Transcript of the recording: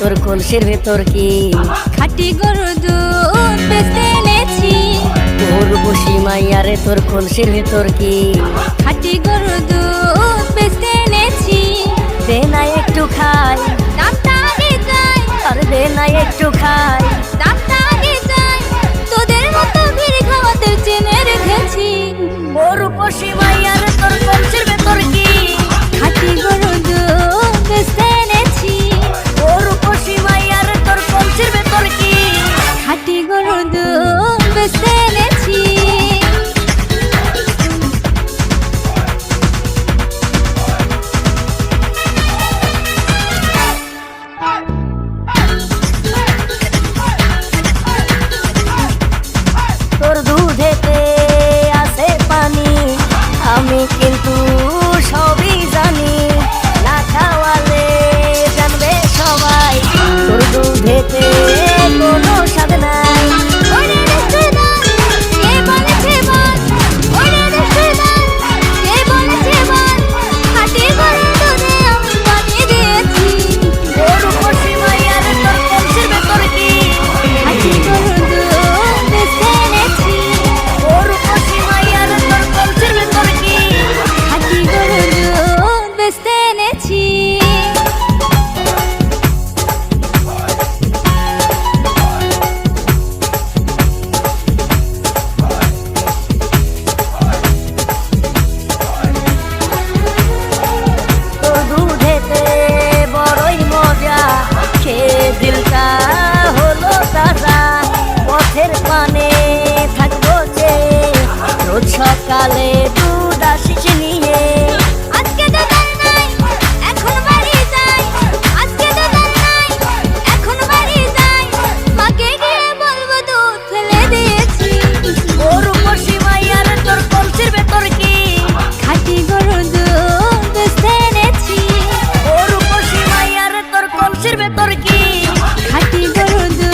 তোর কলসির ভেতর কি খাঁটি গরুর দুধ বেচতে এনেছি। উর্বশী মাইয়া রে তোর কলসির ভেতর কি খাঁটি গরুর দুধ বেচতে এনেছি। দে না একটু খাই, দামটা আগে চাই, আর দে না একটু খাই। দামটা আগে চাই, তোদের মতো ভিড় খাওয়াতে চেনে রেখেছি। উর্বশী মাইয়া রে তোর কলসির ভেতর কি খাঁটি গরুর দুধ বেচতে এনেছি। উর্বশী মাইয়া রে তোর কলসির ভেতর কি খাঁটি গরুর দুধ বেচতে এনেছি। তোর দুধেতে আছে পানি, আমি কিন্তু সবই জানি। না খাওয়ালে জানবে সবাই তোর দুধেতে কোনো স্বাদ নাই। ওরে রেস্টুরেন্ট, কে বলেছে বল? ওরে রেস্টুরেন্ট, কে বলেছে বল? খাঁটি গরুর দুধে আমি বানিয়ে দিয়েছি। উর্বশী মাইয়া রে তোর কলসির ভেতর কি খাঁটি গরুর দুধ বেচতে এনেছি। উর্বশী মাইয়া রে তোর কলসির ভেতর কি খাঁটি গরুর দুধ বেচতে এনেছি। তোর দুধেতে বড়ই মজা, খেয়ে দিলটা হলো তাজা। পথের পানে থাকবো যে রোজ সকালে দুধ আসিস নিয়ে। আজকে তো দান নাই, এখন বাড়ি যাই। আজকে তো দান নাই, এখন বাড়ি যাই। মাকে গিয়ে বলবো দুধ ফেলে দিয়েছি। উর্বশী মাইয়া রে তোর কলসির ভেতর কি খাঁটি গরুর দুধ বেচতে এনেছি। উর্বশী মাইয়া রে তোর কলসির ভেতর কি খাঁটি গরুর দুধ